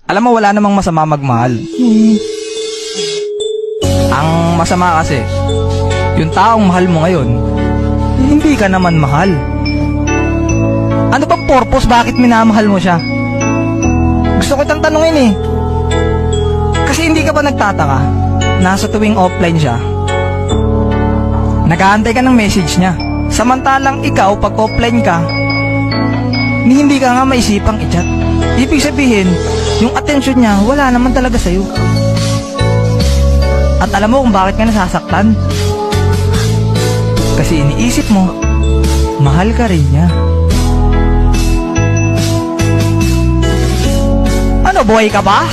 Alam mo, wala namang masama magmahal. Ang masama kasi, yung taong mahal mo ngayon, hindi ka naman mahal. Ano bang purpose bakit minamahal mo siya? Gusto ko itang tanungin eh. Kasi hindi ka ba nagtataka, nasa tuwing offline siya, nag-aantay ka ng message niya. Samantalang ikaw, pag offline ka, hindi ka nga maisipang i-chat. Ibig sabihin, yung atensyon niya, wala naman talaga sa'yo. At alam mo kung bakit ka nasasaktan? Kasi iniisip mo, mahal ka rin niya. Ano, buhay ka ba?